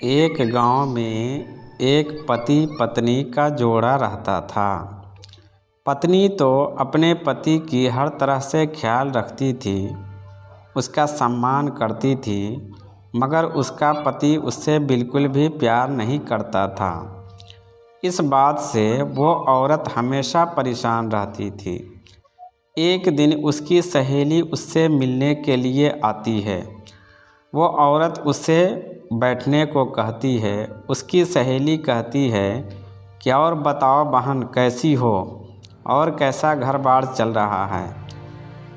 एक गांव में एक पति पत्नी का जोड़ा रहता था। पत्नी तो अपने पति की हर तरह से ख्याल रखती थी, उसका सम्मान करती थी, मगर उसका पति उससे बिल्कुल भी प्यार नहीं करता था। इस बात से वो औरत हमेशा परेशान रहती थी। एक दिन उसकी सहेली उससे मिलने के लिए आती है। वो औरत उससे बैठने को कहती है। उसकी सहेली कहती है कि और बताओ बहन, कैसी हो और कैसा घर बार चल रहा है।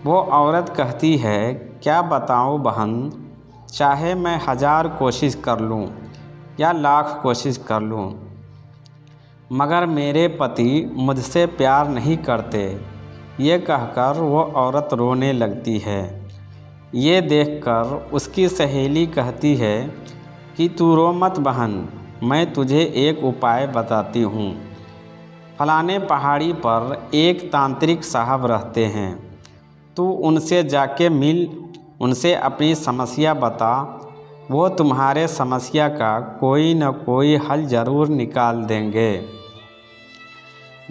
वो औरत कहती है, क्या बताऊं बहन, चाहे मैं 1000 कोशिश कर लूं या लाख कोशिश कर लूं, मगर मेरे पति मुझसे प्यार नहीं करते। ये कहकर वो औरत रोने लगती है। ये देखकर उसकी सहेली कहती है कि तू रो मत बहन, मैं तुझे एक उपाय बताती हूँ। फलाने पहाड़ी पर एक तांत्रिक साहब रहते हैं, तू उनसे जाके मिल, उनसे अपनी समस्या बता, वो तुम्हारे समस्या का कोई न कोई हल ज़रूर निकाल देंगे।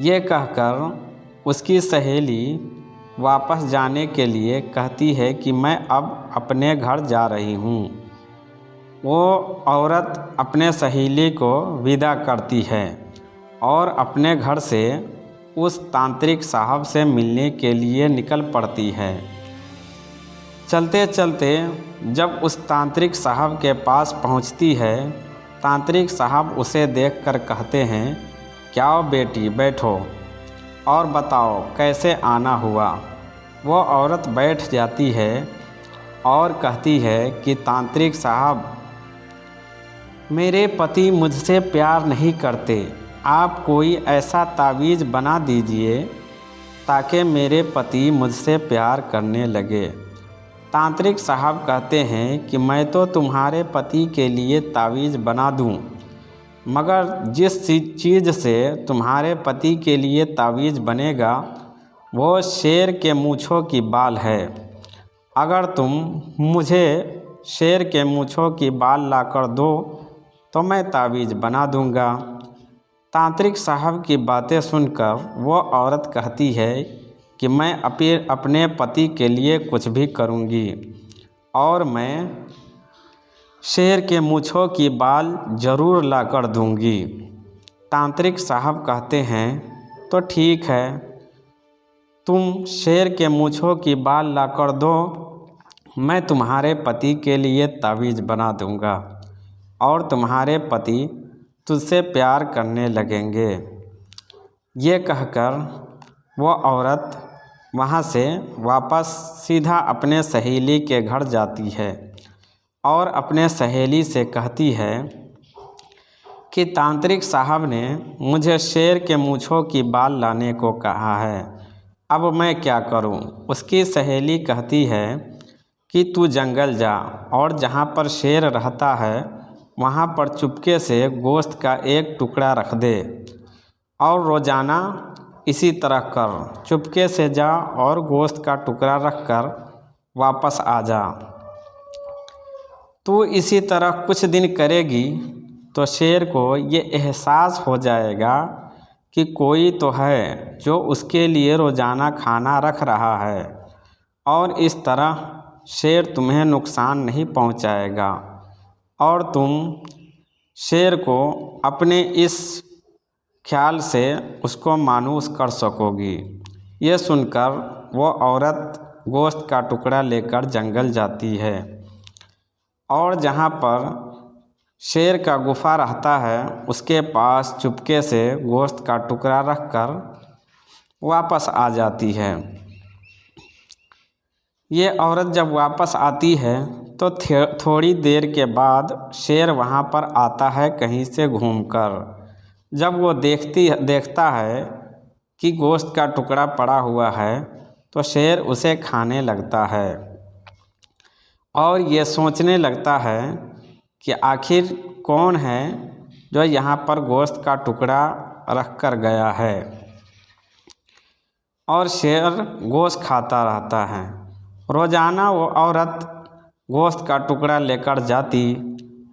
ये कहकर उसकी सहेली वापस जाने के लिए कहती है कि मैं अब अपने घर जा रही हूँ। वो औरत अपने सहेली को विदा करती है और अपने घर से उस तांत्रिक साहब से मिलने के लिए निकल पड़ती है। चलते चलते जब उस तांत्रिक साहब के पास पहुंचती है, तांत्रिक साहब उसे देखकर कहते हैं, क्या हो बेटी, बैठो और बताओ कैसे आना हुआ। वो औरत बैठ जाती है और कहती है कि तांत्रिक साहब, मेरे पति मुझसे प्यार नहीं करते, आप कोई ऐसा तावीज़ बना दीजिए ताकि मेरे पति मुझसे प्यार करने लगे। तांत्रिक साहब कहते हैं कि मैं तो तुम्हारे पति के लिए तावीज़ बना दूं, मगर जिस चीज़ से तुम्हारे पति के लिए तावीज़ बनेगा वो शेर के मूँछों की बाल है। अगर तुम मुझे शेर के मूँछों की बाल लाकर दो तो मैं तावीज़ बना दूंगा। तांत्रिक साहब की बातें सुनकर वो औरत कहती है कि मैं अपने पति के लिए कुछ भी करूंगी और मैं शेर के मूँछों की बाल ज़रूर लाकर दूंगी। तांत्रिक साहब कहते हैं, तो ठीक है, तुम शेर के मूँछों की बाल लाकर दो, मैं तुम्हारे पति के लिए तावीज़ बना दूंगा और तुम्हारे पति तुझसे प्यार करने लगेंगे। ये कहकर वो औरत वहाँ से वापस सीधा अपने सहेली के घर जाती है और अपने सहेली से कहती है कि तांत्रिक साहब ने मुझे शेर के मूँछों की बाल लाने को कहा है, अब मैं क्या करूं? उसकी सहेली कहती है कि तू जंगल जा और जहां पर शेर रहता है वहां पर चुपके से गोश्त का एक टुकड़ा रख दे और रोज़ाना इसी तरह कर, चुपके से जा और गोश्त का टुकड़ा रख कर वापस आ जा। तू इसी तरह कुछ दिन करेगी तो शेर को ये एहसास हो जाएगा कि कोई तो है जो उसके लिए रोज़ाना खाना रख रहा है और इस तरह शेर तुम्हें नुकसान नहीं पहुंचाएगा और तुम शेर को अपने इस ख्याल से उसको मायूस कर सकोगी। ये सुनकर वो औरत गोश्त का टुकड़ा लेकर जंगल जाती है और जहाँ पर शेर का गुफा रहता है उसके पास चुपके से गोश्त का टुकड़ा रखकर वापस आ जाती है। ये औरत जब वापस आती है तो थोड़ी देर के बाद शेर वहाँ पर आता है कहीं से घूमकर। जब वो देखता है कि गोश्त का टुकड़ा पड़ा हुआ है तो शेर उसे खाने लगता है और ये सोचने लगता है कि आखिर कौन है जो यहाँ पर गोश्त का टुकड़ा रख कर गया है। और शेर गोश्त खाता रहता है। रोज़ाना वो औरत गोश्त का टुकड़ा लेकर जाती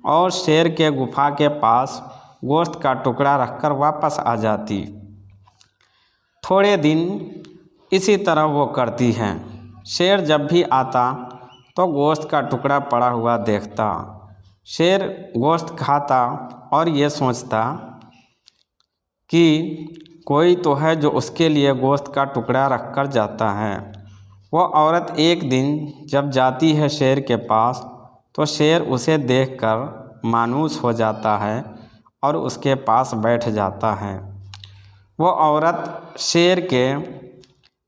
और शेर के गुफा के पास गोश्त का टुकड़ा रखकर वापस आ जाती। थोड़े दिन इसी तरह वो करती हैं। शेर जब भी आता तो गोश्त का टुकड़ा पड़ा हुआ देखता। शेर गोश्त खाता और ये सोचता कि कोई तो है जो उसके लिए गोश्त का टुकड़ा रख कर जाता है। वो औरत एक दिन जब जाती है शेर के पास तो शेर उसे देखकर मायूस हो जाता है और उसके पास बैठ जाता है। वो औरत शेर के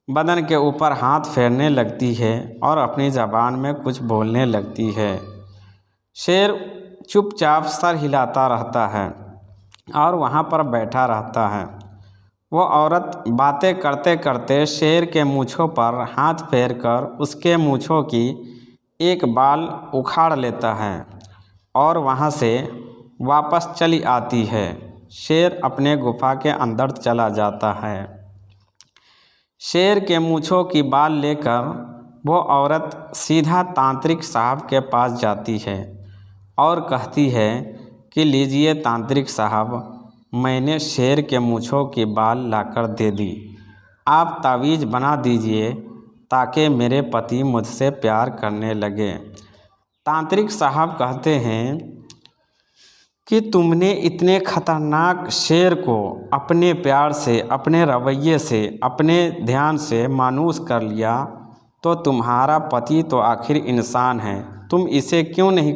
बदन के ऊपर हाथ फेरने लगती है और अपनी ज़बान में कुछ बोलने लगती है। शेर चुपचाप सर हिलाता रहता है और वहाँ पर बैठा रहता है। वो औरत बातें करते करते शेर के मूँछों पर हाथ फेरकर उसके मूँछों की एक बाल उखाड़ लेता है और वहाँ से वापस चली आती है। शेर अपने गुफा के अंदर चला जाता है। शेर के मूँछों की बाल लेकर वो औरत सीधा तांत्रिक साहब के पास जाती है और कहती है कि लीजिए तांत्रिक साहब, मैंने शेर के मूँछों की बाल लाकर दे दी। आप तावीज़ बना दीजिए ताकि मेरे पति मुझसे प्यार करने लगे। तांत्रिक साहब कहते हैं कि तुमने इतने खतरनाक शेर को अपने प्यार से, अपने रवैये से, अपने ध्यान से मायूस कर लिया, तो तुम्हारा पति तो आखिर इंसान है, तुम इसे क्यों नहीं